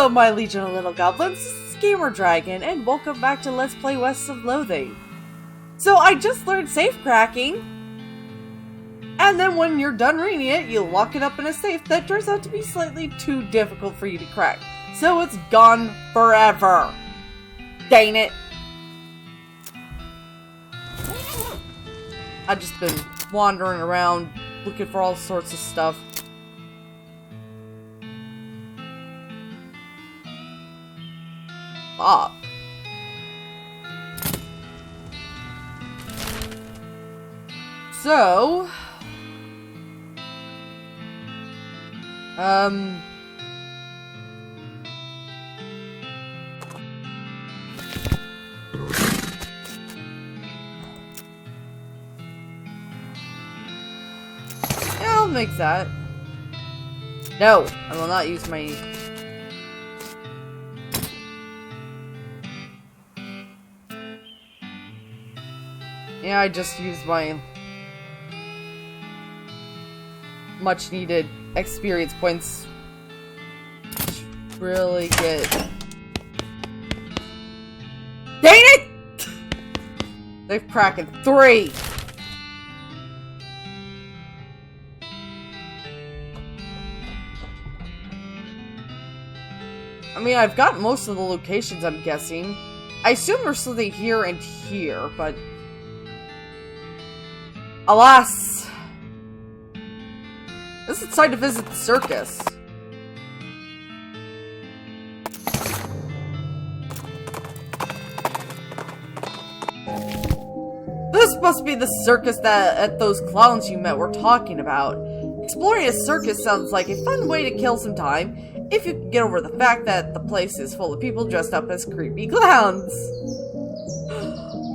Hello, my legion of little goblins. This is Gamer Dragon, and welcome back to Let's Play West of Loathing. So I just learned safe cracking, and then when you're done reading it, you lock it up in a safe that turns out to be slightly too difficult for you to crack. So it's gone forever. Dang it. I've just been wandering around looking for all sorts of stuff. Up. So, yeah, I'll make that. No, I will not use my... Yeah, I just used my much needed experience points to really get... Dang it! They've cracked 3! I mean, I've got most of the locations, I'm guessing. I assume there's something here and here, but... Alas! This is time to visit the circus. This must be the circus that those clowns you met were talking about. Exploring a circus sounds like a fun way to kill some time, if you can get over the fact that the place is full of people dressed up as creepy clowns.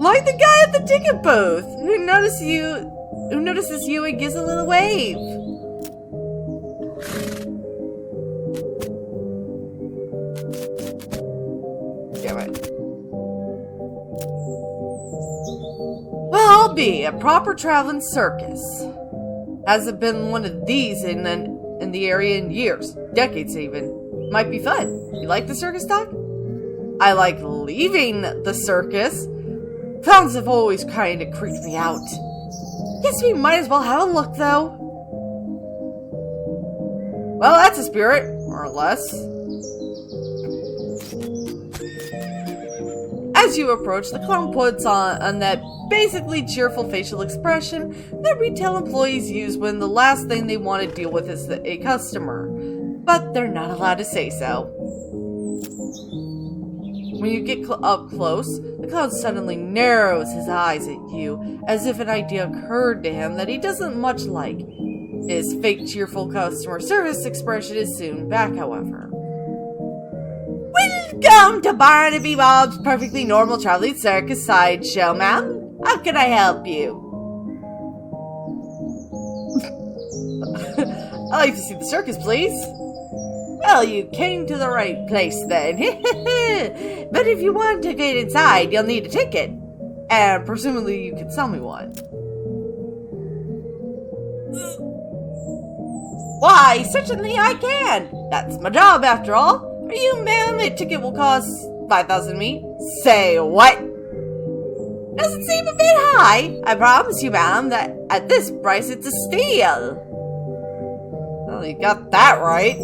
Like the guy at the ticket booth, who notices you and gives a little wave. Damn it. Well, I'll be a proper traveling circus. Hasn't been one of these in the area in years, decades even. Might be fun. You like the circus, Doc? I like leaving the circus. Clowns have always kind of creeped me out. Guess we might as well have a look, though. Well, that's a spirit, more or less. As you approach, the clown puts on that basically cheerful facial expression that retail employees use when the last thing they want to deal with is a customer. But they're not allowed to say so. When you get up close, the clown suddenly narrows his eyes at you, as if an idea occurred to him that he doesn't much like. His fake cheerful customer service expression is soon back, however. Welcome to Barnaby Bob's perfectly normal traveling circus sideshow, ma'am. How can I help you? I'd like to see the circus, please. Well, you came to the right place then. But if you want to get inside, you'll need a ticket. And presumably you can sell me one. Why, certainly I can. That's my job, after all. For you, ma'am, a ticket will cost 5,000 meat. Say what? Doesn't seem a bit high. I promise you, ma'am, that at this price it's a steal. Well, you got that right.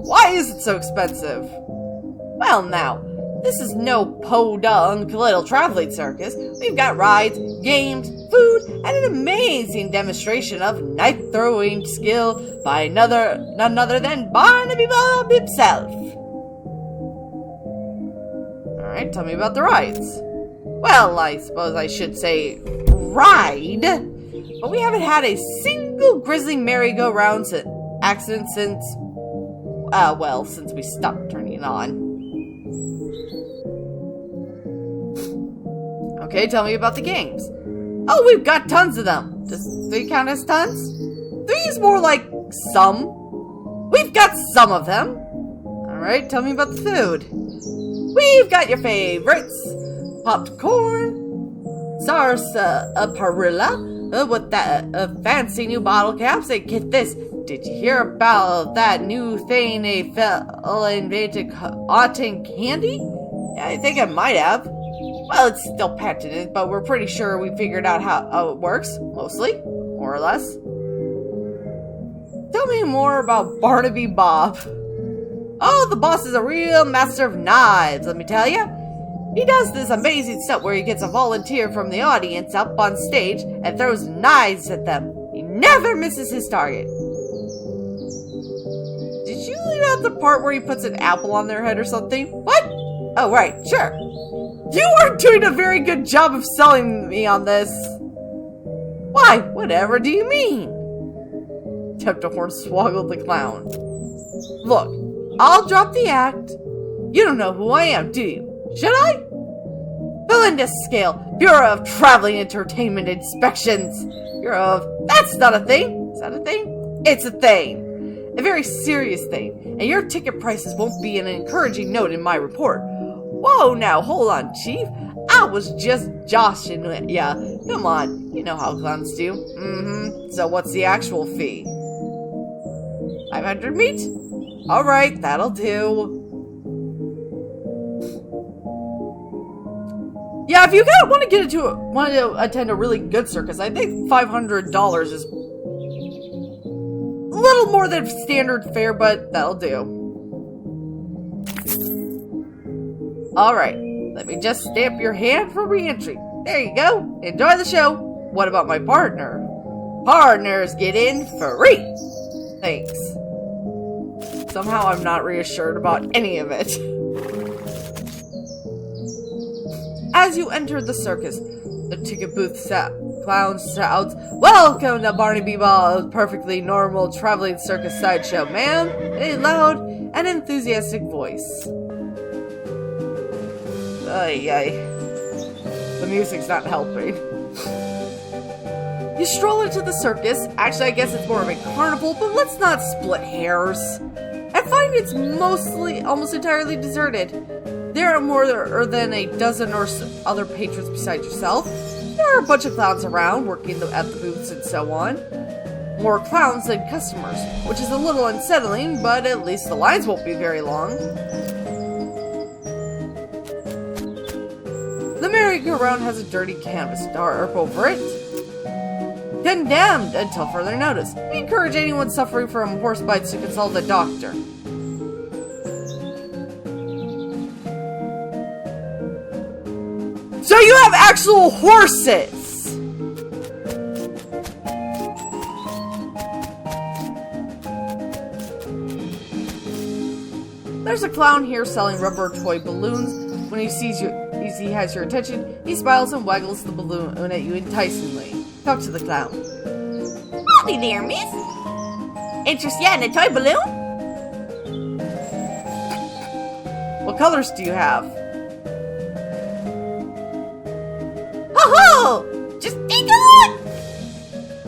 Why is it so expensive? Well, now, this is no podunk little traveling circus. We've got rides, games, food, and an amazing demonstration of knife-throwing skill by none other than Barnaby Bob himself. Alright, tell me about the rides. Well, I suppose I should say ride, but we haven't had a single grisly merry-go-round accident since we stopped turning it on. Okay, tell me about the games. Oh, we've got tons of them. Does 3 count as tons? 3 is more like some. We've got some of them. Alright, tell me about the food. We've got your favorites. Popped corn, sarsaparilla, with that fancy new bottle caps, and get this, did you hear about that new thing they fell invented cotton candy? Yeah, I think I might have. Well, it's still patented, but we're pretty sure we figured out how it works, mostly, more or less. Tell me more about Barnaby Bob. Oh, the boss is a real master of knives, let me tell you. He does this amazing stuff where he gets a volunteer from the audience up on stage and throws knives at them. He never misses his target. Did you leave out the part where he puts an apple on their head or something? What? Oh, right, sure. You are doing a very good job of selling me on this. Why, whatever do you mean? Temptahorn swoggled the clown. Look, I'll drop the act. You don't know who I am, do you? Should I? Belinda Scale, Bureau of Traveling Entertainment Inspections. Bureau of... That's not a thing. Is that a thing? It's a thing. A very serious thing. And your ticket prices won't be an encouraging note in my report. Whoa, now, hold on, Chief. I was just joshing with ya. Come on, you know how clowns do. So what's the actual fee? 500 meat? Alright, that'll do. Yeah, if you want to attend a really good circus, I think $500 is a little more than standard fare, but that'll do. Alright, let me just stamp your hand for re-entry. There you go. Enjoy the show. What about my partner? Partners get in free. Thanks. Somehow I'm not reassured about any of it. As you enter the circus, the ticket booth clown shouts, "Welcome to Barnaby Ball's perfectly normal traveling circus sideshow, ma'am," in a loud and enthusiastic voice. The music's not helping. You stroll into the circus. Actually, I guess it's more of a carnival, but let's not split hairs. I find it's almost entirely deserted. There are more than a dozen or so other patrons besides yourself. There are a bunch of clowns around, working at the booths and so on. More clowns than customers, which is a little unsettling, but at least the lines won't be very long. The merry-go-round has a dirty canvas tarp over it. Condemned until further notice. We encourage anyone suffering from horse bites to consult a doctor. So you have actual horses! There's a clown here selling rubber toy balloons. When he sees he has your attention, he smiles and waggles the balloon at you enticingly. Talk to the clown. Howdy there, miss. Interested in a toy balloon? What colors do you have? Ho-ho! Just take a look!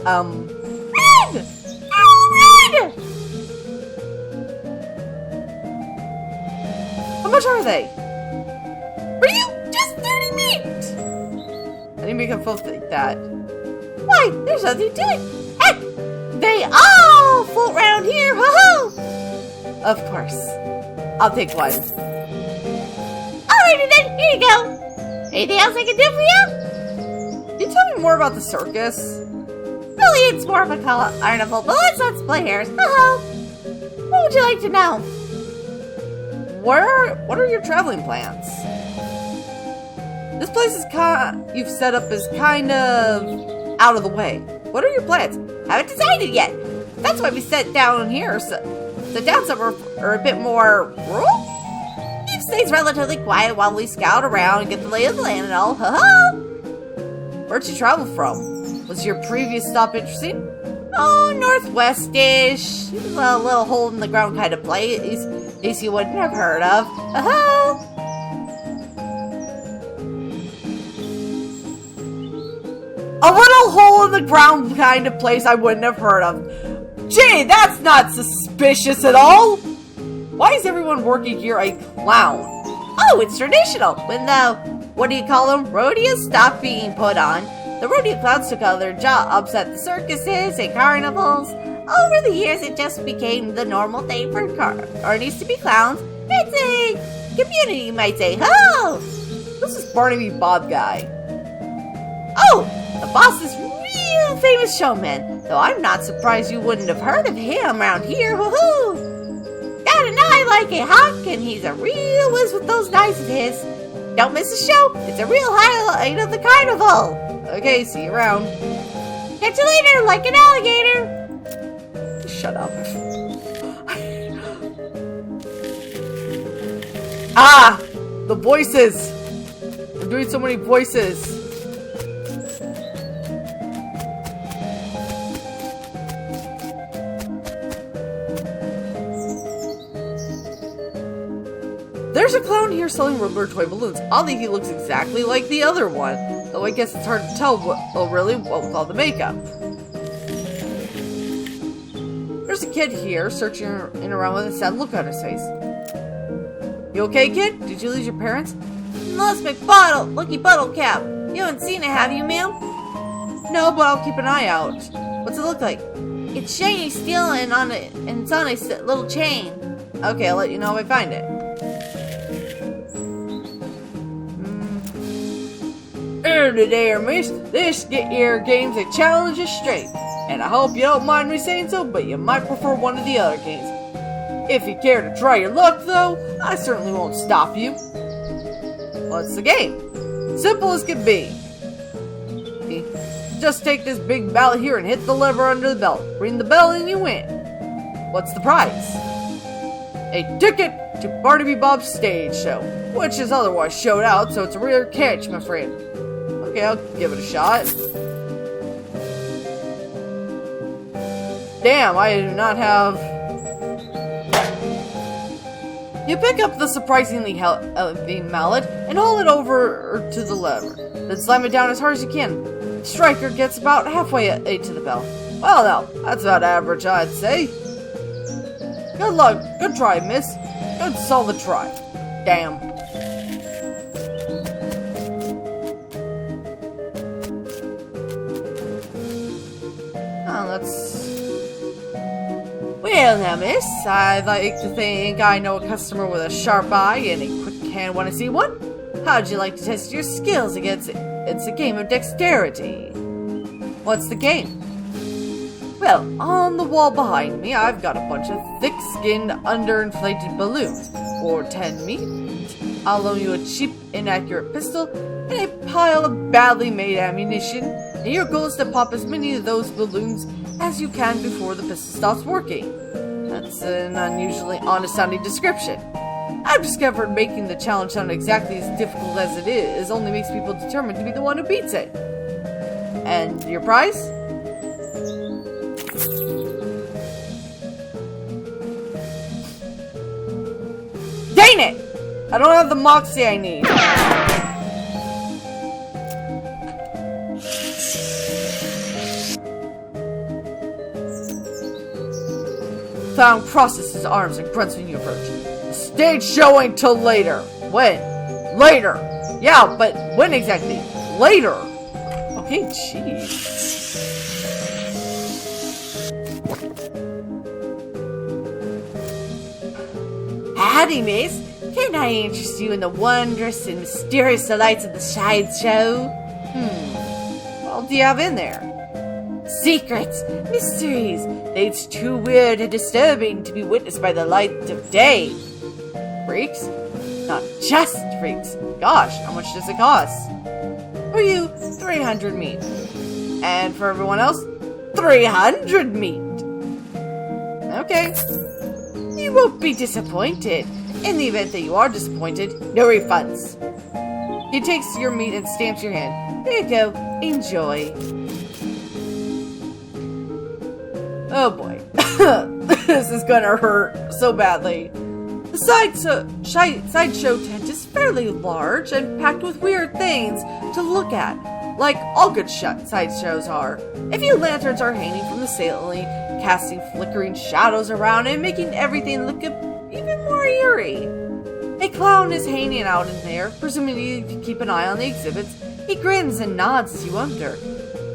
Red! Oh, red! How much are they? For you, just 30 meat! I didn't make a full like that. Why, there's nothing to it. Heck, they all float round here, ho-ho! Of course. I'll take one. Alrighty then, here you go. Anything else I can do for you? Can you tell me more about the circus? Really, it's more of a carnival, but let's not split hairs. Ho-ho! What would you like to know? What are your traveling plans? This place is you've set up as kind of out of the way. What are your plans? Haven't decided yet. That's why we sat down here. Sit down somewhere or a bit more rural. It stays relatively quiet while we scout around and get the lay of the land and all. Ha-ha! Where'd you travel from? Was your previous stop interesting? Oh, northwest-ish. A little hole in the ground kind of place you wouldn't have heard of. Ha-ha! A little hole in the ground kind of place I wouldn't have heard of. Gee, that's not suspicious at all. Why is everyone working here a clown? Oh, it's traditional. When the, rodeos stopped being put on, the rodeo clowns took other jobs at the circuses and carnivals. Over the years, it just became the normal thing for artists to be clowns. It's a community, you might say. Oh! Who's this Barnaby Bob guy? Oh! The boss is real famous showman. Though I'm not surprised you wouldn't have heard of him around here. Woohoo! Got an eye like a hawk, and he's a real whiz with those knives of his. Don't miss the show. It's a real highlight of the carnival. Okay, see you around. Catch you later, like an alligator. Shut up. Ah! The voices! I'm doing so many voices. There's a clown here selling rubber toy balloons. Oddly, he looks exactly like the other one. Though I guess it's hard to tell what with all the makeup. There's a kid here, searching around with a sad look on his face. You okay, kid? Did you lose your parents? Lost my lucky bottle cap. You haven't seen it, have you, ma'am? No, but I'll keep an eye out. What's it look like? It's shiny steel and it's on a little chain. Okay, I'll let you know if I find it. Today, miss, this get your game's a challenge of strength. And I hope you don't mind me saying so, but you might prefer one of the other games. If you care to try your luck, though, I certainly won't stop you. What's the game? Simple as can be. Just take this big ballot here and hit the lever under the belt. Ring the bell and you win. What's the prize? A ticket to Barnaby Bob's stage show, which is otherwise showed out, so it's a rare catch, my friend. Okay, I'll give it a shot. Damn, I do not have... You pick up the surprisingly heavy mallet and hold it over to the lever. Then slam it down as hard as you can. The striker gets about halfway to the bell. Well, now, that's about average, I'd say. Good luck. Good try, miss. Good solid try. Damn. Well now, miss, I'd like to think I know a customer with a sharp eye and a quick hand. Want to see one? How'd you like to test your skills against it? It's a game of dexterity. What's the game? Well, on the wall behind me, I've got a bunch of thick-skinned, underinflated balloons. For 10 meat, I'll loan you a cheap, inaccurate pistol and a pile of badly made ammunition. And your goal is to pop as many of those balloons as you can before the pistol stops working. That's an unusually honest-sounding description. I've discovered making the challenge sound exactly as difficult as it is only makes people determined to be the one who beats it. And your prize? Dang it! I don't have the moxie I need. Clown crosses his arms and grunts when you approach. The stage show ain't till later. When? Later. Yeah, but when exactly? Later. Okay, jeez. Howdy, miss. Can I interest you in the wondrous and mysterious delights of the Sideshow? What do you have in there? Secrets, mysteries, things too weird and disturbing to be witnessed by the light of day. Freaks? Not just freaks. Gosh, how much does it cost? For you, 300 meat. And for everyone else, 300 meat. Okay. You won't be disappointed. In the event that you are disappointed, no refunds. He takes your meat and stamps your hand. There you go. Enjoy. Oh boy. This is gonna hurt so badly. The Sideshow Tent is fairly large and packed with weird things to look at, like all good sideshows are. A few lanterns are hanging from the ceiling, casting flickering shadows around and making everything look even more eerie. A clown is hanging out in there, presumably to keep an eye on the exhibits. He grins and nods as you enter.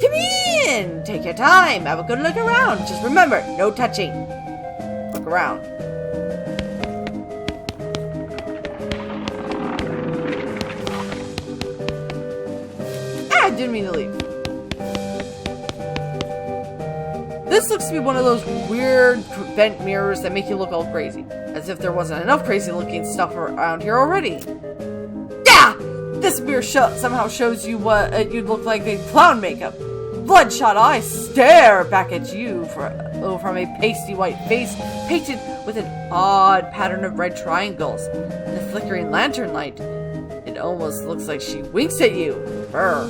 Come in! Take your time. Have a good look around. Just remember, no touching. Look around. I didn't mean to leave. This looks to be one of those weird vent mirrors that make you look all crazy. As if there wasn't enough crazy looking stuff around here already. Yeah! This mirror somehow shows you what you'd look like in clown makeup. Bloodshot eyes stare back at you from a pasty white face painted with an odd pattern of red triangles. In the flickering lantern light, it almost looks like she winks at you. Brr.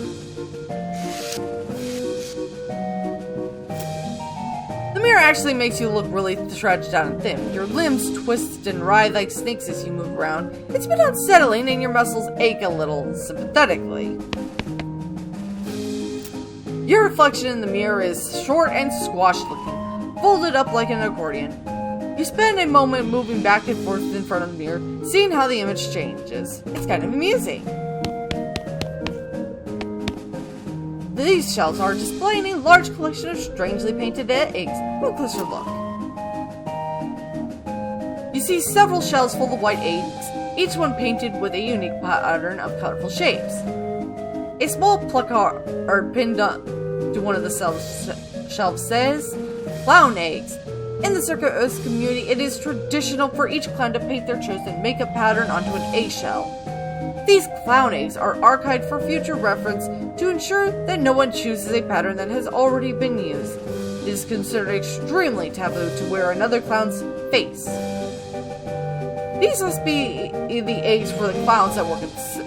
The mirror actually makes you look really stretched out and thin. Your limbs twist and writhe like snakes as you move around. It's a bit unsettling and your muscles ache a little sympathetically. Your reflection in the mirror is short and squashed looking, folded up like an accordion. You spend a moment moving back and forth in front of the mirror, seeing how the image changes. It's kind of amusing. These shelves are displaying a large collection of strangely painted eggs. A closer look. You see several shells full of white eggs, each one painted with a unique pattern of colorful shapes. A small placard pinned to one of the shelves says, "Clown eggs." In the Circus community, it is traditional for each clown to paint their chosen makeup pattern onto an eggshell. These clown eggs are archived for future reference to ensure that no one chooses a pattern that has already been used. It is considered extremely taboo to wear another clown's face. These must be the eggs for the clowns that work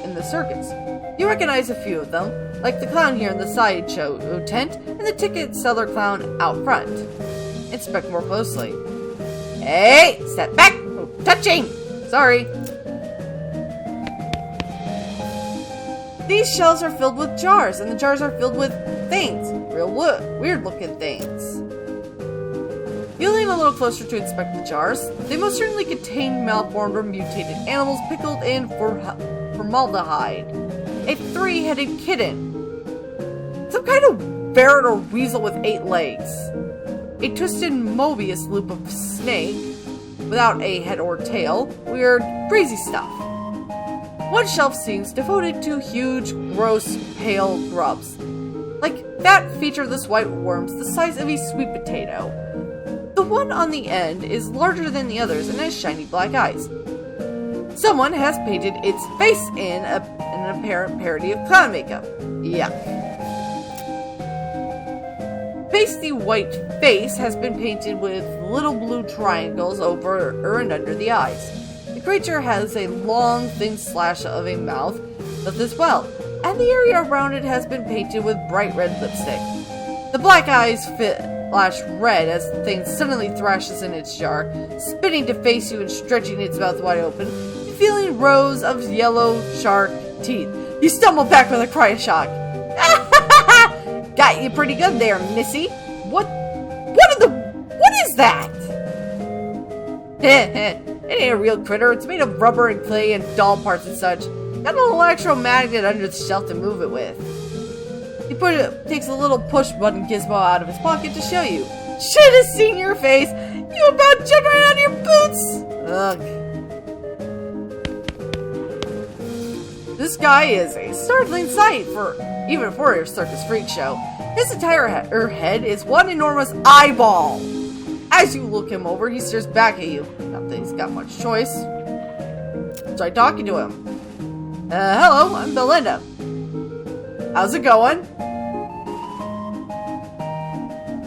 in the circus. You recognize a few of them, like the clown here in the Sideshow Tent and the ticket seller clown out front. Inspect more closely. Hey! Step back! No touching! Sorry. These shells are filled with jars, and the jars are filled with things. Real weird looking things. You lean a little closer to inspect the jars. They most certainly contain malformed or mutated animals pickled in formaldehyde. A 3-headed kitten. Some kind of ferret or weasel with 8 legs. A twisted Mobius loop of snake without a head or tail. Weird, crazy stuff. One shelf seems devoted to huge, gross, pale grubs. Like fat, featureless white worms the size of a sweet potato. The one on the end is larger than the others and has shiny black eyes. Someone has painted its face in an apparent parody of clown makeup. Yuck. Pasty white face has been painted with little blue triangles over and under the eyes. The creature has a long, thin slash of a mouth as well, and the area around it has been painted with bright red lipstick. The black eyes flash red as the thing suddenly thrashes in its jar, spitting to face you and stretching its mouth wide open, revealing rows of yellow shark teeth. You stumble back with a cry of shock. Got you pretty good there, missy. What is that? It ain't a real critter. It's made of rubber and clay and doll parts and such. Got an electromagnet under the shelf to move it with. He takes a little push button gizmo out of his pocket to show you. Should have seen your face. You about jumped right out of your boots. Ugh. This guy is a startling sight even for a circus freak show. His entire head is one enormous eyeball. As you look him over, he stares back at you. Not that he's got much choice. Try talking to him. Hello, I'm Belinda. How's it going?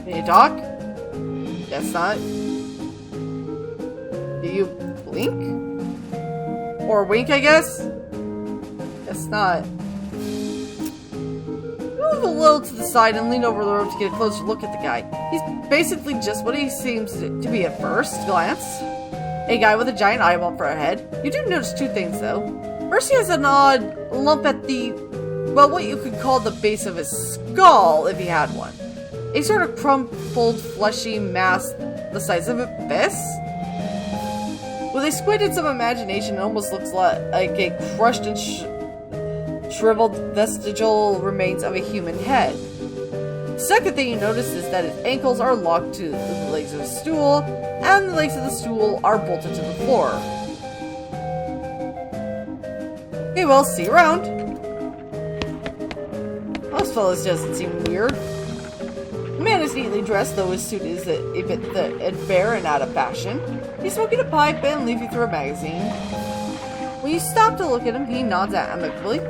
Can you talk? Guess not. Do you blink? Or wink, I guess? Guess not. Move a little to the side and lean over the road to get a closer look at the guy. He's basically just what he seems to be at first glance. A guy with a giant eyeball for a head. You do notice 2 things though. First, he has an odd lump at what you could call the base of his skull if he had one. A sort of crumpled, fleshy mass the size of a fist. With a squint and some imagination, it almost looks like a crushed and shriveled vestigial remains of a human head. second thing you notice is that his ankles are locked to the legs of his stool, and the legs of the stool are bolted to the floor. Okay, well, see you around. This fellow doesn't seem weird. The man is neatly dressed, though his suit is a bit threadbare and out of fashion. He's smoking a pipe and leafing through a magazine. When you stop to look at him, he nods amicably.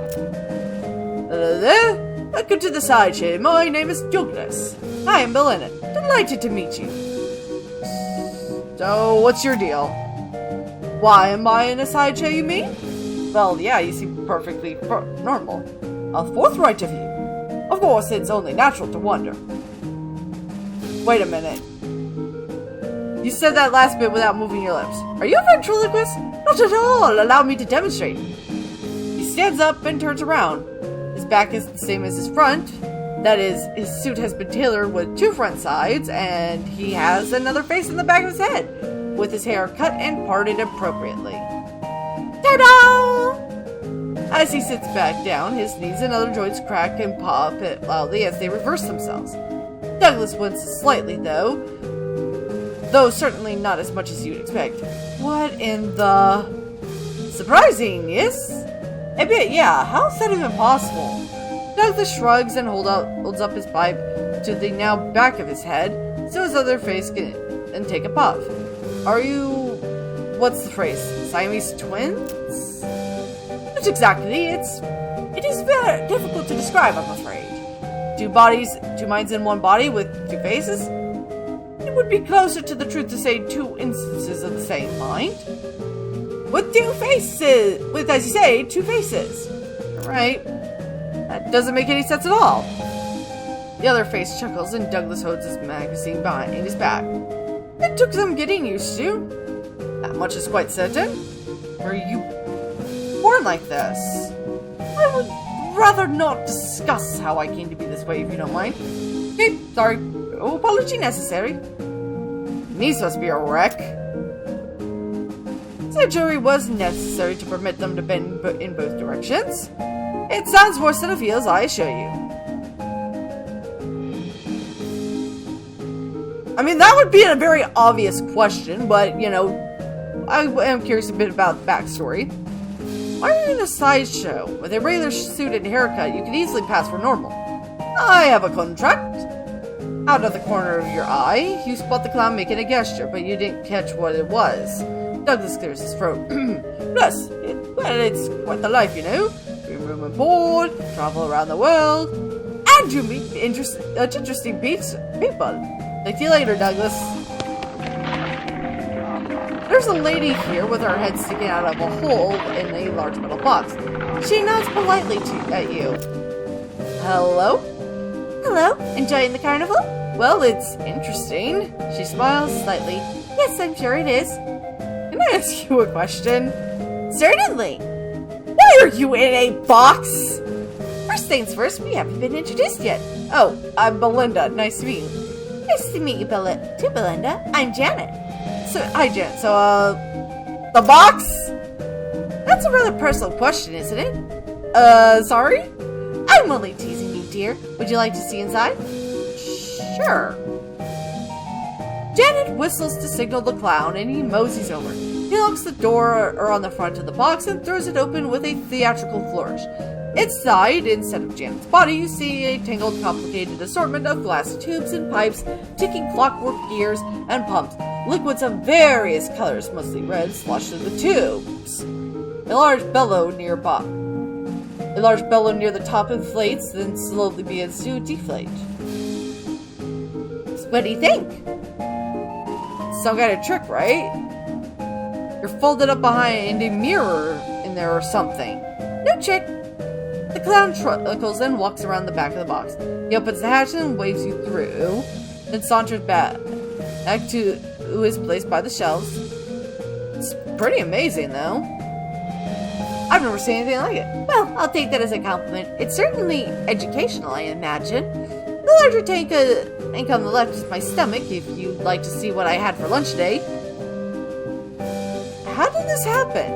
Welcome to the Sideshow. My name is Douglas. I am Belinda. Delighted to meet you. So, what's your deal? Why am I in a sideshow, you mean? Well, yeah, you seem perfectly normal. How forthright of you. Of course, it's only natural to wonder. Wait a minute. You said that last bit without moving your lips. Are you a ventriloquist? Not at all. Allow me to demonstrate. He stands up and turns around. His back is the same as his front. That is, his suit has been tailored with 2 front sides, and he has another face in the back of his head, with his hair cut and parted appropriately. Ta-da! As he sits back down, his knees and other joints crack and pop loudly as they reverse themselves. Douglas winces slightly, though certainly not as much as you'd expect. What in the... Surprising, yes? A bit, yeah. How is that even possible? Douglas shrugs and holds up his pipe to the now back of his head, so his other face can take a puff. Are you... what's the phrase? Siamese twins? Not exactly. It is very difficult to describe, I'm afraid. 2 bodies, 2 minds in one body with 2 faces? It would be closer to the truth to say 2 instances of the same mind. With 2 faces! With, as you say, 2 faces. Right. That doesn't make any sense at all. The other face chuckles and Douglas holds his magazine behind his back. It took some getting used to. That much is quite certain. Were you born like this? I would rather not discuss how I came to be this way, if you don't mind. Okay, sorry. No apology necessary. Knees must be a wreck. Surgery was necessary to permit them to bend in both directions. It sounds worse than it feels, I assure you. I mean, that would be a very obvious question, but, you know, I am curious a bit about the backstory. Why are you in a sideshow? With a regular suit and haircut, you could easily pass for normal. I have a contract. Out of the corner of your eye, you spot the clown making a gesture, but you didn't catch what it was. Douglas clears his throat. Plus, it's quite the life, you know. Free room and board, travel around the world, and you meet interesting people. Talk to you later, Douglas. There's a lady here with her head sticking out of a hole in a large metal box. She nods politely at you. Hello? Hello, enjoying the carnival? Well, it's interesting. She smiles slightly. Yes, I'm sure it is. Can I ask you a question? Certainly. Why are you in a box? First things first, we haven't been introduced yet. Oh, I'm Belinda. Nice to meet you. Nice to meet you, Belinda. I'm Janet. So, hi, Janet. So, the box? That's a rather personal question, isn't it? Sorry? I'm only teasing you, dear. Would you like to see inside? Sure. Janet whistles to signal the clown, and he moseys over. He locks the door on the front of the box and throws it open with a theatrical flourish. Inside, instead of Janet's body, you see a tangled, complicated assortment of glass tubes and pipes, ticking clockwork gears and pumps. Liquids of various colors, mostly red, slosh through the tubes. A large bellow near the top inflates, then slowly begins to deflate. So what do you think? Some kind of trick, right? You're folded up behind a mirror in there or something. No trick. The clown chuckles and walks around the back of the box. He opens the hatch and waves you through, then saunters back to his place by the shelves. It's pretty amazing, though. I've never seen anything like it. Well, I'll take that as a compliment. It's certainly educational, I imagine. The larger tank on the left is my stomach, if you'd like to see what I had for lunch today. How did this happen?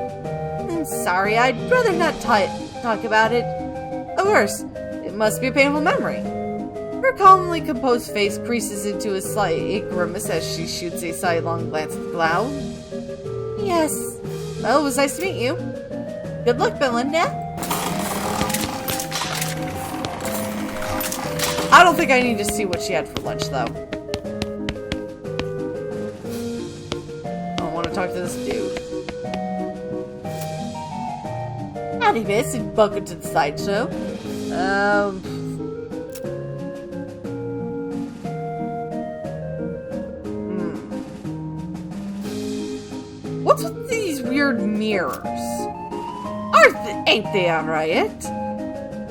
I'm sorry, I'd rather not talk about it. Of course, it must be a painful memory. Her calmly composed face creases into a slight grimace as she shoots a sidelong glance at the cloud. Yes. Well, it was nice to meet you. Good luck, Belinda. I don't think I need to see what she had for lunch, though. I want to talk to this dude. Howdy, miss, and welcome to the Sideshow. What's with these weird mirrors? Ain't they alright?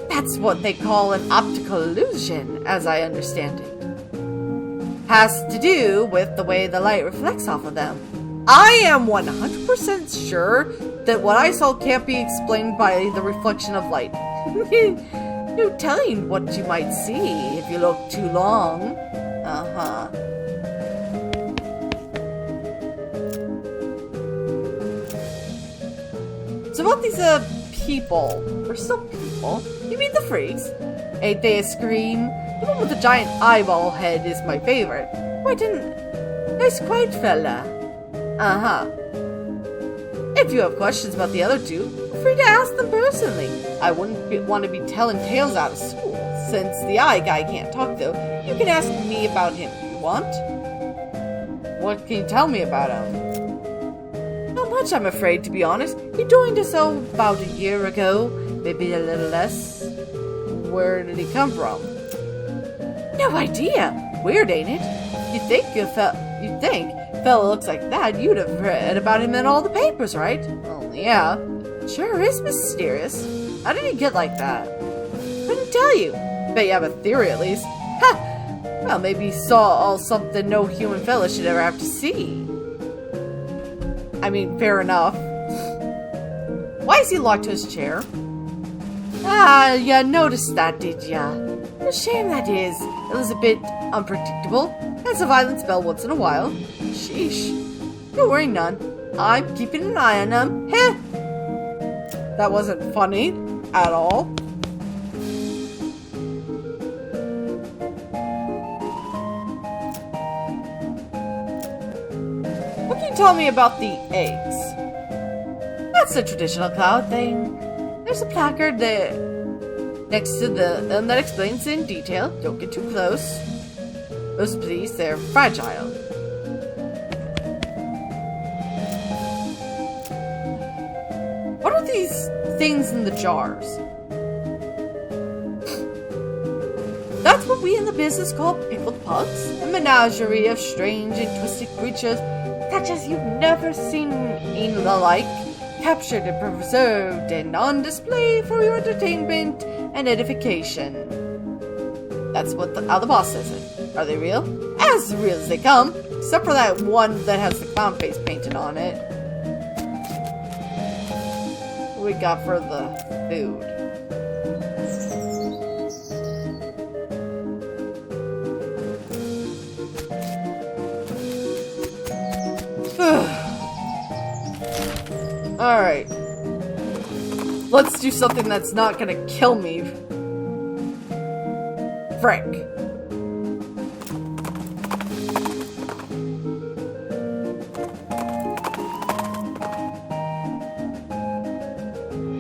That's what they call an optical illusion, as I understand it. Has to do with the way the light reflects off of them. I am 100% sure that what I saw can't be explained by the reflection of light. No telling what you might see if you look too long. Uh-huh. So about these, people. They're still people. You mean the freaks? Ain't they a scream? The one with the giant eyeball head is my favorite. Why didn't... Nice quiet fella. Uh-huh. If you have questions about the other two, feel free to ask them personally. I wouldn't want to be telling tales out of school. Since the eye guy can't talk, though, you can ask me about him if you want. What can you tell me about him? Not much, I'm afraid, to be honest. He joined us about a year ago, maybe a little less. Where did he come from? No idea. Weird, ain't it? You'd think fella looks like that, you'd have read about him in all the papers, right? Well, yeah. Sure is mysterious. How did he get like that? Couldn't tell you. Bet you have a theory at least. Ha! Well, maybe he saw something no human fella should ever have to see. I mean, fair enough. Why is he locked to his chair? Ah, ya noticed that, did ya? A shame that is. It was a bit unpredictable. Has a violent spell once in a while. Sheesh. Don't worry none. I'm keeping an eye on him. Heh! That wasn't funny at all. What can you tell me about the eggs? That's the traditional cloud thing. There's a placard there next to them that explains in detail. Don't get too close. Most please, they're fragile. What are these things in the jars? That's what we in the business call pickled pugs. A menagerie of strange and twisted creatures such as you've never seen in the like. Captured and preserved and on display for your entertainment and edification. That's what how the boss says it. Are they real? As real as they come, except for that one that has the clown face painted on it. What we got for the food? Alright. Let's do something that's not gonna kill me. Frank.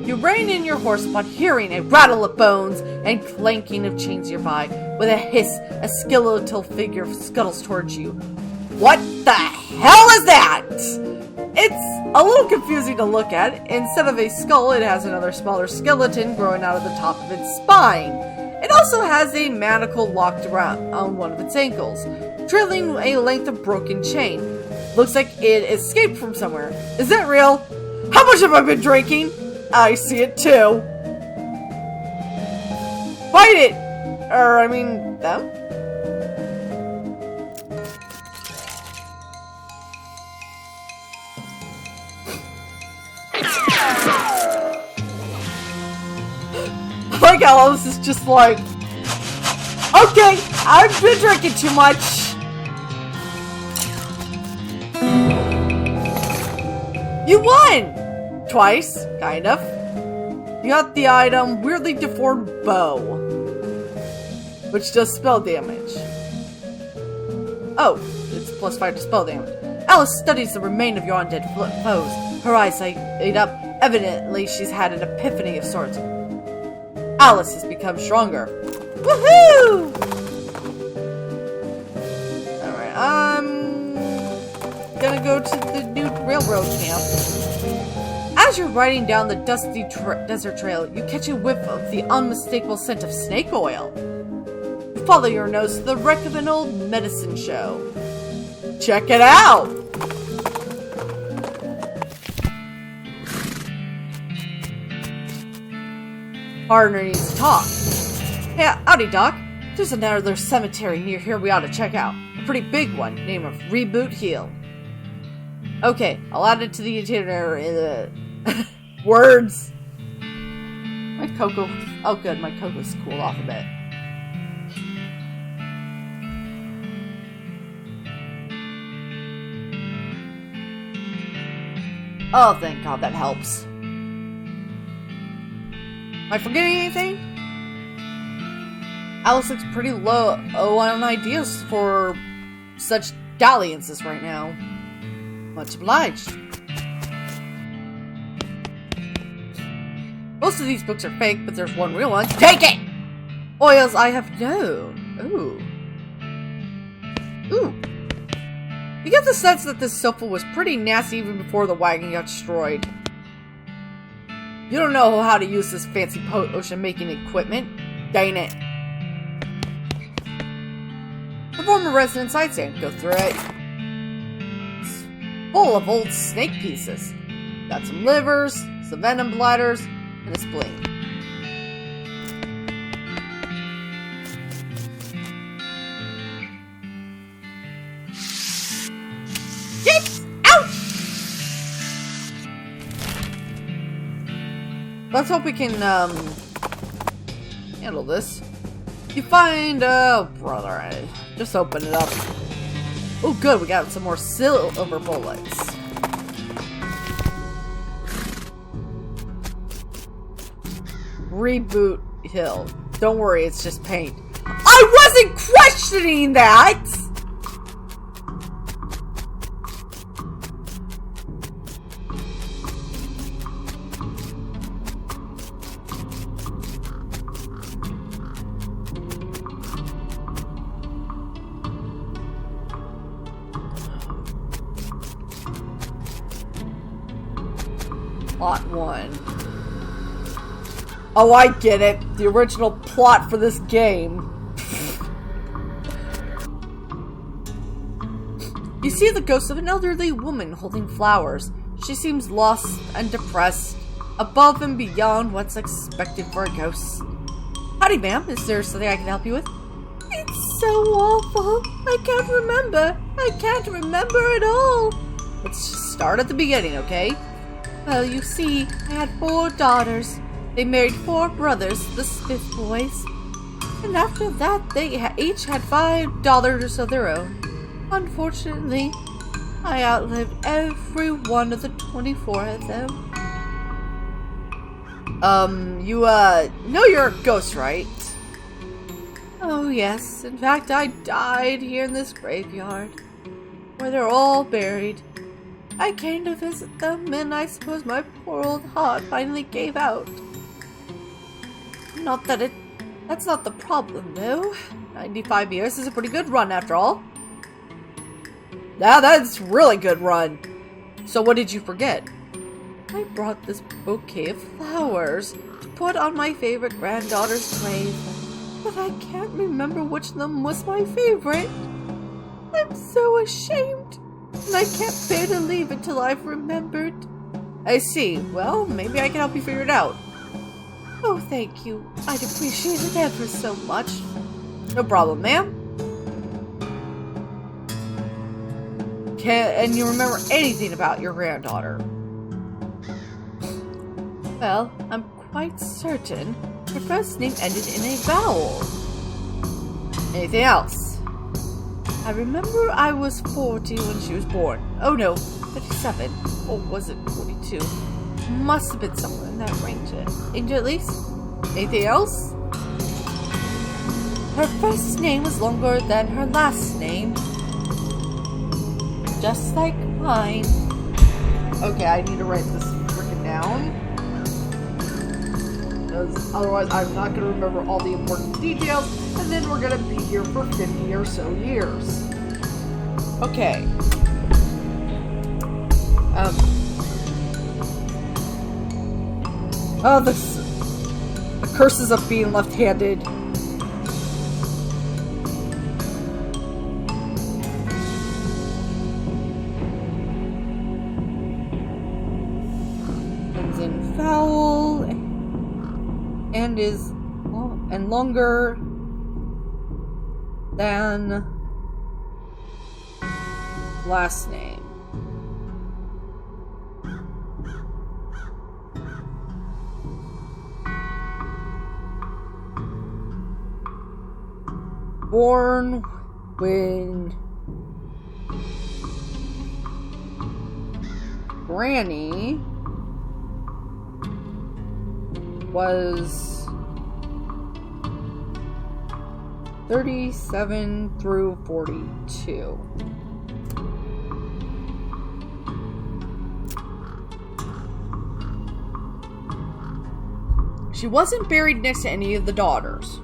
You rein in your horse upon hearing a rattle of bones and clanking of chains nearby. With a hiss, a skeletal figure scuttles towards you. What the hell is that? It's a little confusing to look at. Instead of a skull, it has another smaller skeleton growing out of the top of its spine. It also has a manacle locked around on one of its ankles, trailing a length of broken chain. Looks like it escaped from somewhere. Is that real? How much have I been drinking? I see it too. Fight it! Or, I mean, them? I like how this is just like, okay, I've been drinking too much. You won! Twice, kind of. You got the item, weirdly deformed bow. which does spell damage. Oh, it's +5 to spell damage. Alice studies the remain of your undead foes. Her eyes light up. Evidently, she's had an epiphany of sorts. Alice has become stronger. Woohoo! Alright, I'm gonna go to the new railroad camp. As you're riding down the dusty desert trail, you catch a whiff of the unmistakable scent of snake oil. You follow your nose to the wreck of an old medicine show. Check it out! Partner needs to talk. Hey, howdy, Doc. There's another cemetery near here we ought to check out. A pretty big one, named of Reboot Heal. Okay, I'll add it to the itinerary. Words. My cocoa. Oh, good. My cocoa's cooled off a bit. Oh, thank God, that helps. Am I forgetting anything? Alice looks pretty low on ideas for such dalliances right now. Much obliged. Most of these books are fake, but there's one real one. Take it! Oils I have known. Ooh. Ooh. You get the sense that this sofa was pretty nasty even before the wagon got destroyed. You don't know how to use this fancy potion-making equipment. Dang it. The former resident side stand. Go through it. It's full of old snake pieces. Got some livers, some venom bladders, and a spleen. Yes! Ouch! Let's hope we can, handle this. You find, oh, brother, just open it up. Oh, good, we got some more silver bullets. Reboot Heal. Don't worry, it's just paint. I wasn't questioning that! Plot 1. Oh, I get it. The original plot for this game. You see the ghost of an elderly woman holding flowers. She seems lost and depressed, above and beyond what's expected for a ghost. Howdy, ma'am. Is there something I can help you with? It's so awful. I can't remember. I can't remember at all. Let's just start at the beginning, okay? Well, you see, I had 4 daughters. They married 4 brothers, the Smith boys. And after that, they each had 5 daughters of their own. Unfortunately, I outlived every one of the 24 of them. You know you're a ghost, right? Oh, yes. In fact, I died here in this graveyard, where they're all buried. I came to visit them, and I suppose my poor old heart finally gave out. Not that that's not the problem, though. 95 years is a pretty good run, after all. Now that's really good run. So what did you forget? I brought this bouquet of flowers to put on my favorite granddaughter's grave, but I can't remember which of them was my favorite. I'm so ashamed. And I can't bear to leave until I've remembered. I see. Well, maybe I can help you figure it out. Oh, thank you. I'd appreciate it ever so much. No problem, ma'am. And you remember anything about your granddaughter? Well, I'm quite certain her first name ended in a vowel. Anything else? I remember I was 40 when she was born. Oh no, 37. Or was it 42? Must have been somewhere in that range at least. Anything else? Her first name was longer than her last name. Just like mine. Okay, I need to write this freaking down. Because otherwise I'm not going to remember all the important details. And then we're going to be here for 50 or so years. Okay. Oh, the curses of being left-handed. Ends in foul and is longer than last name. Born when Granny was 37 through 42. She wasn't buried next to any of the daughters.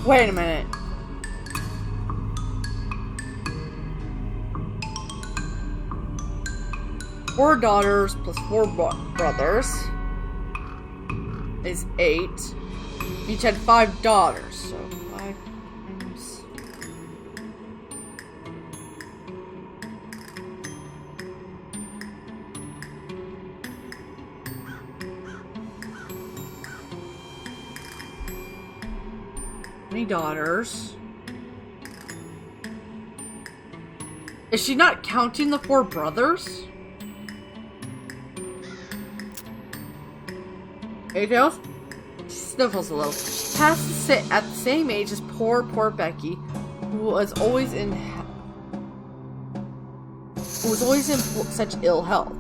Wait a minute. Four daughters plus four brothers is 8. Each had 5 daughters, so 5 times. Many daughters. Is she not counting the 4 brothers? Anything else? She sniffles a little. She has to sit at the same age as poor Becky, who was always in such ill health.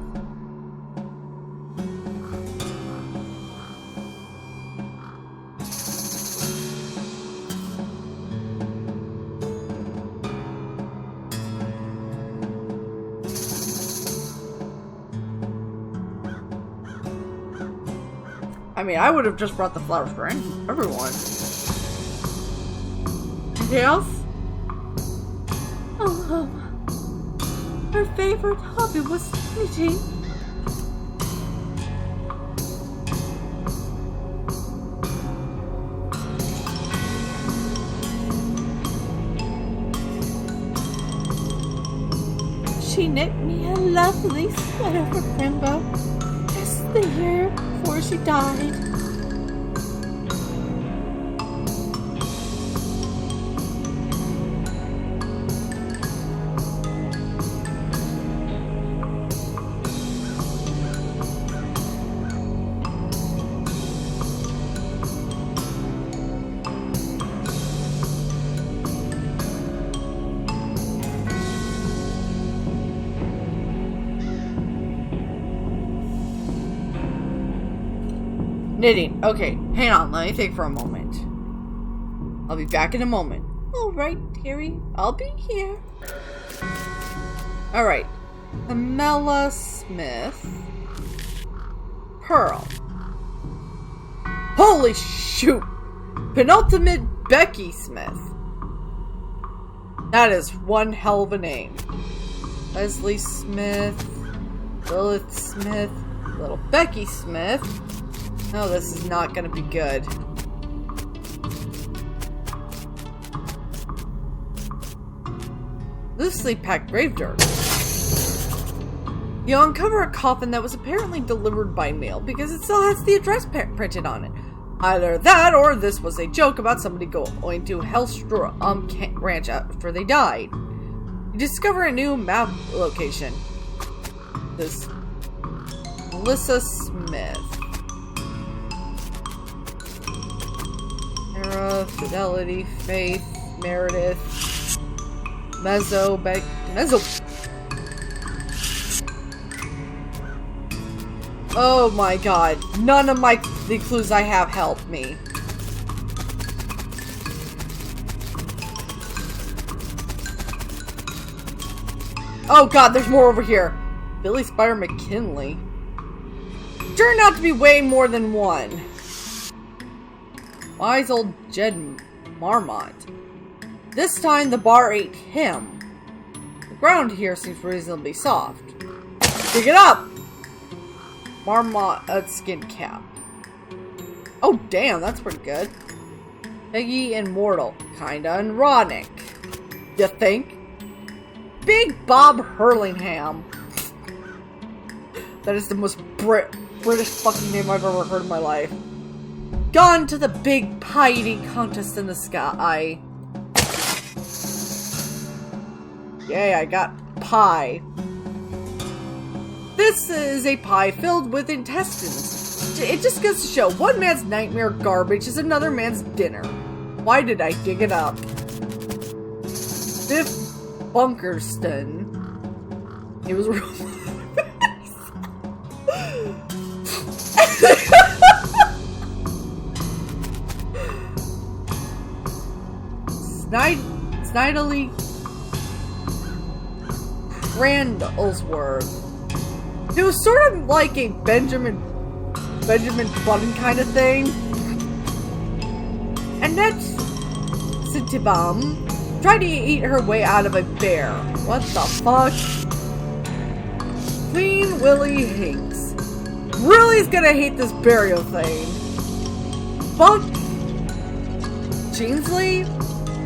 I mean, I would have just brought the flowers for everyone. Anything else? Oh, her favorite hobby was knitting. She knit me a lovely sweater for Primbo just the year before she died. Knitting. Okay, hang on. Let me think for a moment. I'll be back in a moment. Alright, dearie. I'll be here. Alright. Pamela Smith. Pearl. Holy shoot! Penultimate Becky Smith. That is one hell of a name. Leslie Smith. Lilith Smith. Little Becky Smith. Oh, this is not going to be good. Loosely packed grave dirt. You uncover a coffin that was apparently delivered by mail because it still has the address printed on it. Either that or this was a joke about somebody going to Hellstrom Ranch after they died. You discover a new map location. This Melissa Smith. Era, Fidelity, Faith, Meredith, Mezzo. Oh my god. None of the clues I have help me. Oh god, there's more over here. Billy Spider McKinley. Turned out to be way more than one. Wise old Jed Marmot. This time the bar ate him. The ground here seems reasonably soft. Dig it up! Marmot skin cap. Oh damn, that's pretty good. Peggy and Mortal. Kinda ironic. You think? Big Bob Hurlingham. That is the most British fucking name I've ever heard in my life. Gone to the big pie eating contest in the sky. Yay, I got pie. This is a pie filled with intestines. It just goes to show, one man's nightmare garbage is another man's dinner. Why did I dig it up? Biff Bunkerston. He was real. Snidely Crandallsworth. It was sort of like a Benjamin Button kind of thing. Annette Sitibum tried to eat her way out of a bear. What the fuck? Queen Willie Hinks. Really is gonna hate this burial thing. Buck Jeansley?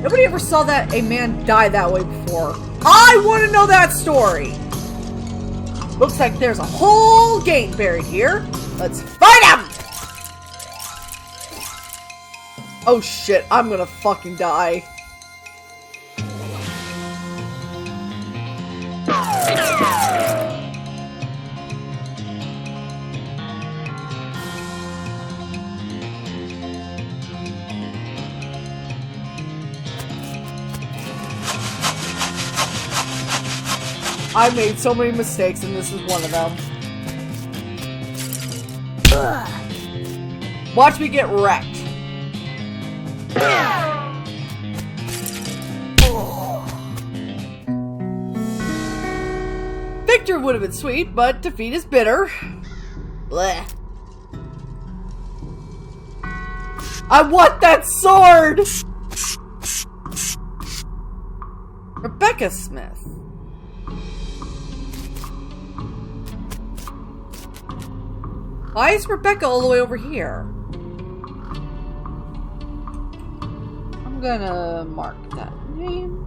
Nobody ever saw that a man die that way before. I want to know that story! Looks like there's a whole game buried here. Let's fight him! Oh shit, I'm gonna fucking die. I made so many mistakes and this is one of them. Ugh. Watch me get wrecked. Victor would have been sweet, but defeat is bitter. Blech. I want that sword! Rebecca Smith. Why is Rebecca all the way over here? I'm gonna mark that name.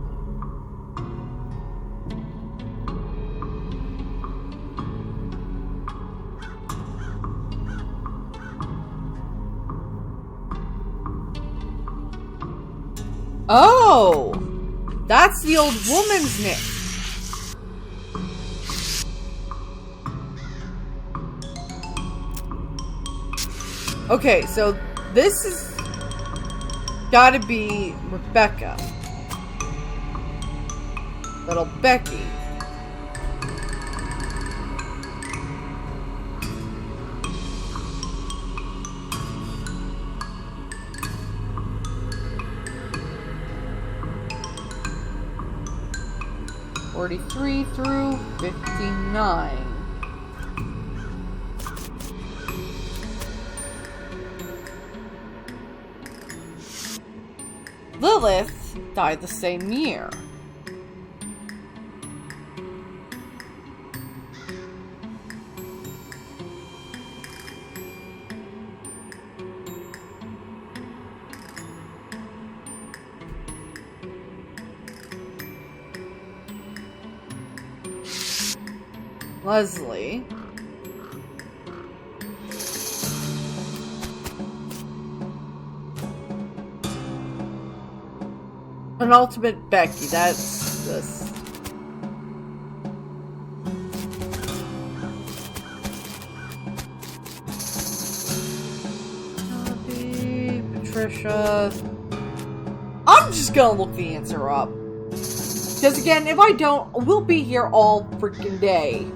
Oh! That's the old woman's name. Okay, so this is gotta be Rebecca. Little Becky. (43 through 59). Lilith died the same year. Leslie. Penultimate Becky, that's this. Trisha. I'm just gonna look the answer up. Because again, if I don't, we'll be here all freaking day.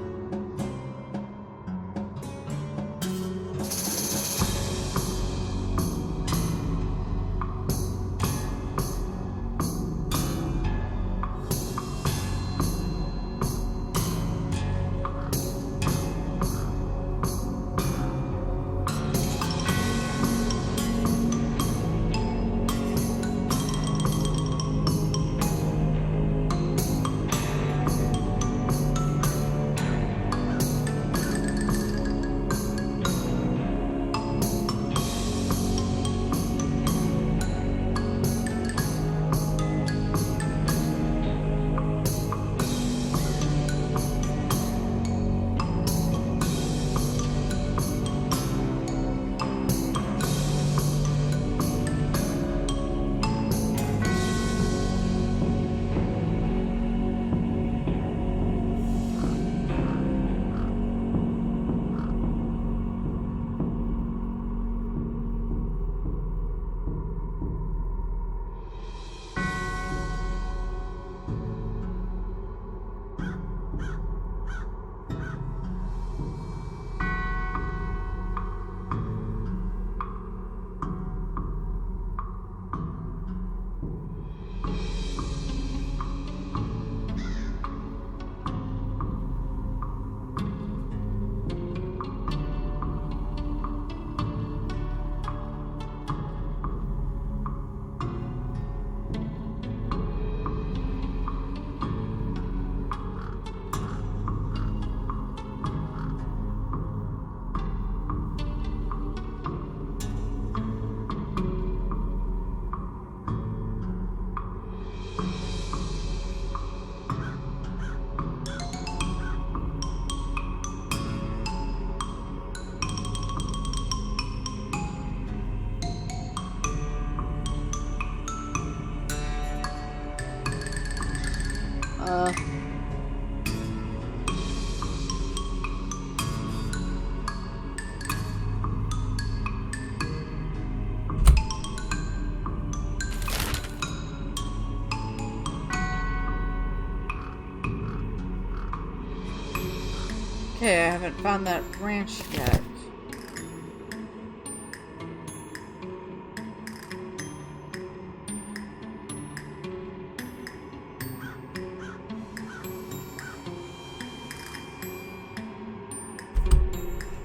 Okay, I haven't found that branch yet.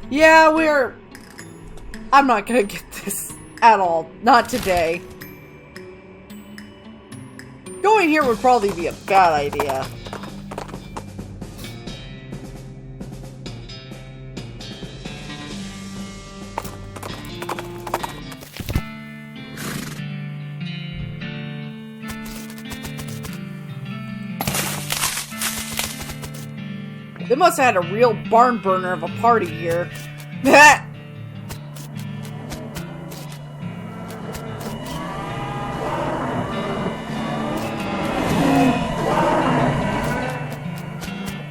Yeah, I'm not gonna get this at all. Not today. Going here would probably be a bad idea. They must have had a real barn burner of a party here.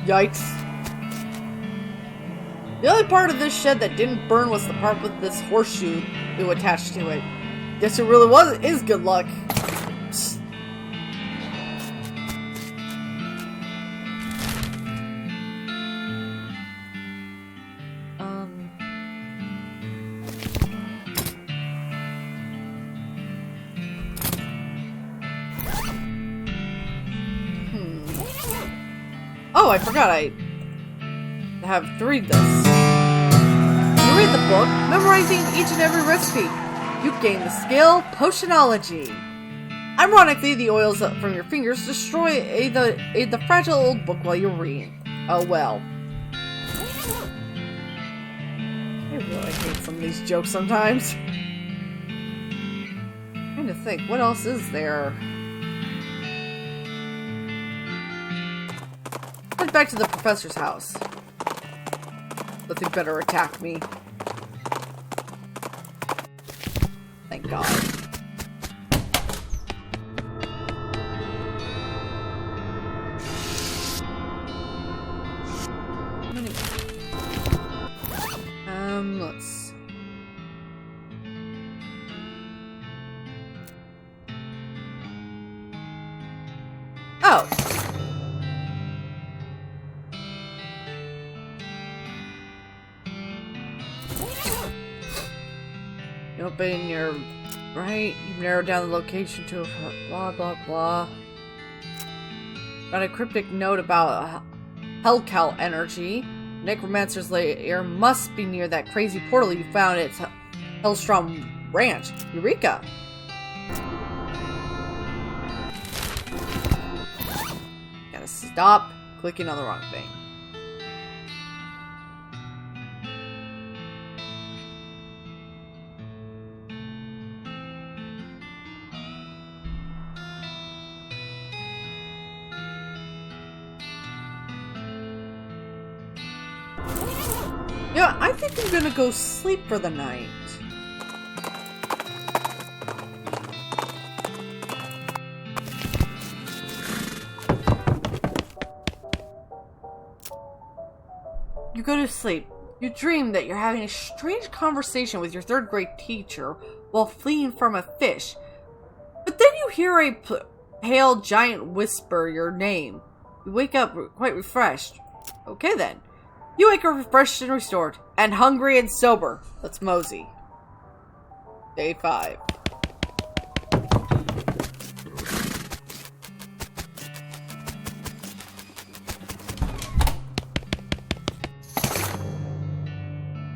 Yikes. The only part of this shed that didn't burn was the part with this horseshoe attached to it. Guess it really is good luck. Oh, I forgot I have to read this. You read the book, memorizing each and every recipe. You gain the skill Potionology. Ironically, the oils from your fingers destroy the fragile old book while you're reading. Oh well. I really hate some of these jokes sometimes. I'm trying to think, what else is there? Head back to the professor's house. Nothing better attack me. Thank God. Let's... go. You open your right. You've narrowed down the location to blah blah blah. Got a cryptic note about Hellcow energy. Necromancer's lair must be near that crazy portal you found at Hellstrom Ranch. Eureka! Gotta stop clicking on the wrong thing. Yeah, I think I'm gonna go sleep for the night. You go to sleep. You dream that you're having a strange conversation with your third grade teacher while fleeing from a fish. But then you hear a pale giant whisper your name. You wake up quite refreshed. Okay then. You wake up refreshed and restored, and hungry and sober. Let's mosey. Day 5.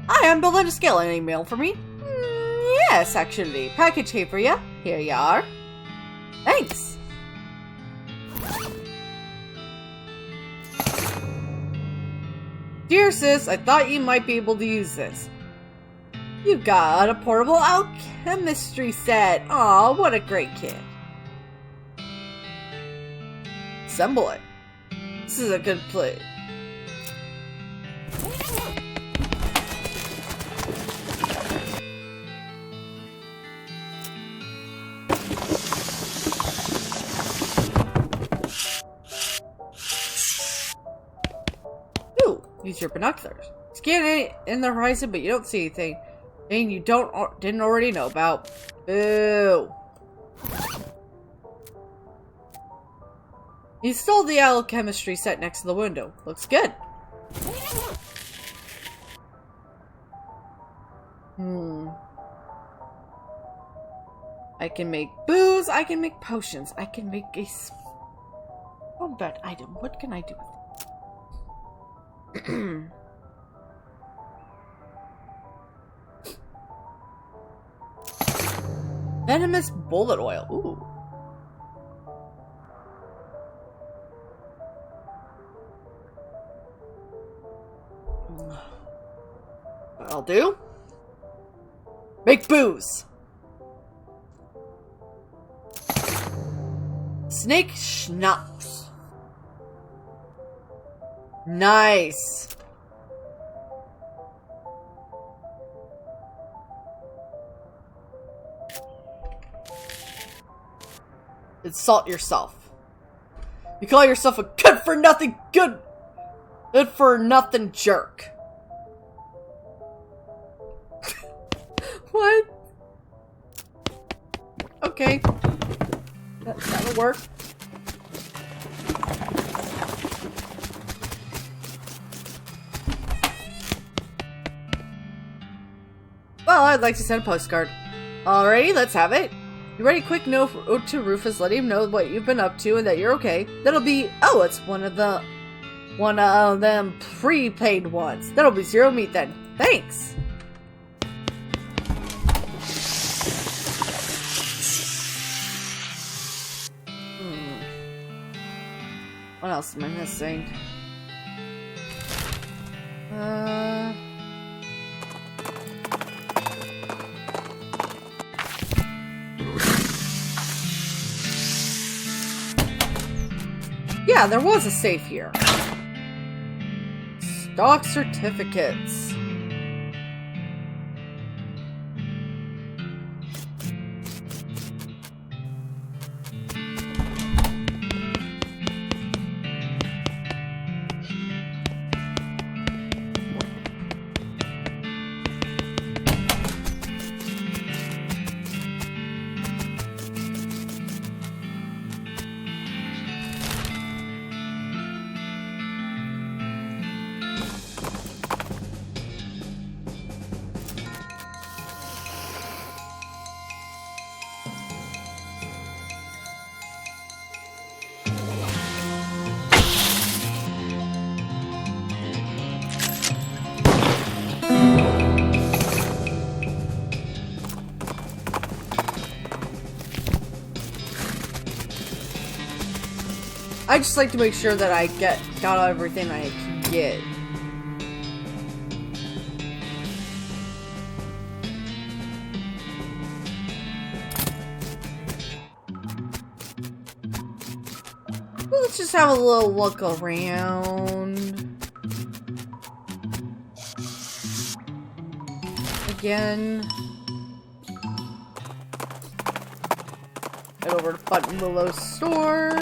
Hi, I'm building a scale. Any mail for me? Yes, actually. Package here for you. Here you are. Thanks. Dear sis, I thought you might be able to use this. You got a portable alchemistry set. Aw, what a great kid. Assemble it. This is a good play. Use your binoculars. Scan it in the horizon, but you don't see anything. And you didn't already know about. Boo. Install the alchemistry set next to the window. Looks good. I can make booze. I can make potions. I can make a combat item. What can I do with it? Venomous bullet oil. Ooh. I'll do. Make booze. Snake schnapps. Nice. Insult yourself. You call yourself a good for nothing jerk. What? Okay. That'll work. Well, I'd like to send a postcard. Alrighty, let's have it. You ready? Quick note to Rufus, letting him know what you've been up to and that you're okay. That'll be, oh, it's one of them prepaid ones. That'll be zero meat then. Thanks. What else am I missing? Yeah, there was a safe here. Stock certificates. I just like to make sure that I got everything I can get. Well, let's just have a little look around. Again. Head over to Button Willow's store.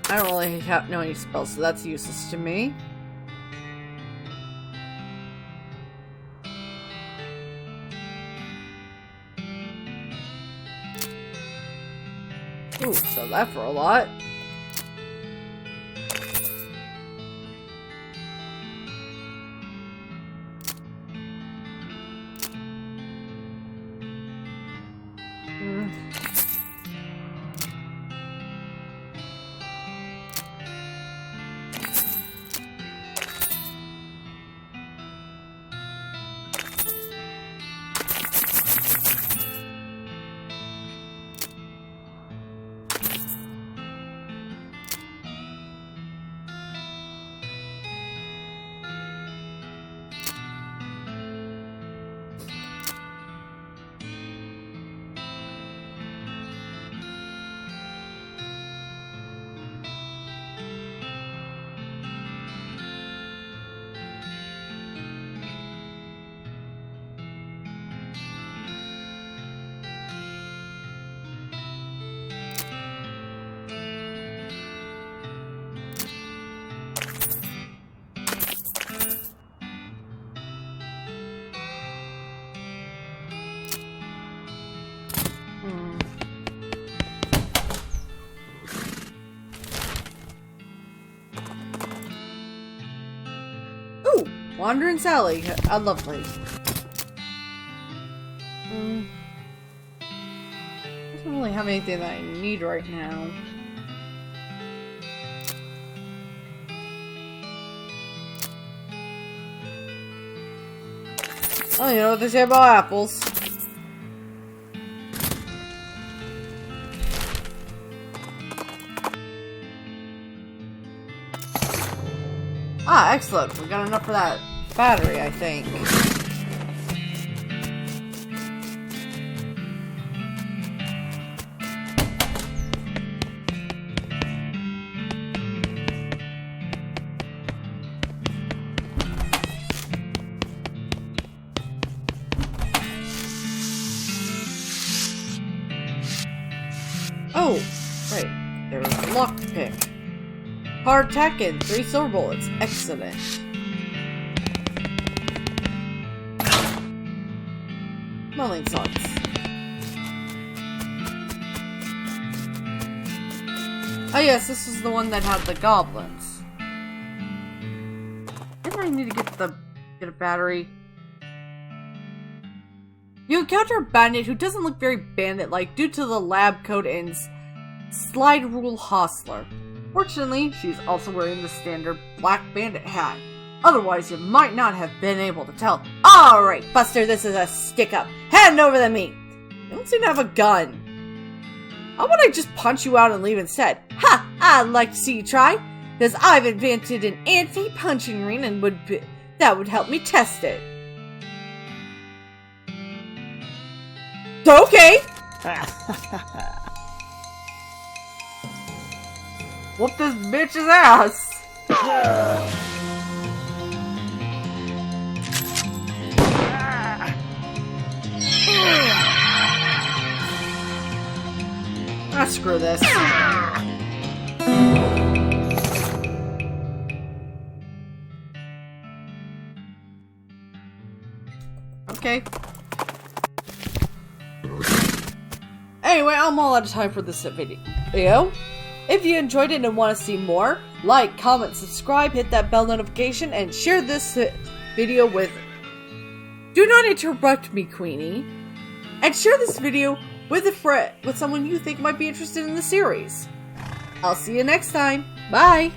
I don't really know any spells, so that's useless to me. Ooh, sell that for a lot. Ooh, Wandering Sally. Lovely. I don't really have anything that I need right now. Oh, you know what they say about apples. Ah, excellent. We got enough for that battery, I think. Oh, right. There was a lockpick. Hard tack and 3 silver bullets. Excellent. Smelling salts. Oh yes, this is the one that had the goblins. Maybe I need to get a battery. You encounter a bandit who doesn't look very bandit-like due to the lab coat and slide rule hostler. Fortunately, she's also wearing the standard black bandit hat. Otherwise, you might not have been able to tell. Alright, Buster, this is a stick-up. Hand over the meat! You don't seem to have a gun. How about I just punch you out and leave instead? Ha! I'd like to see you try. Because I've invented an anti-punching ring and that would help me test it. Okay! Whoop this bitch's ass! Ah, screw this. Okay. Anyway, I'm all out of time for this video. If you enjoyed it and want to see more, like, comment, subscribe, hit that bell notification, and share this video with... Do not interrupt me, Queenie. And share this video with someone you think might be interested in the series. I'll see you next time. Bye!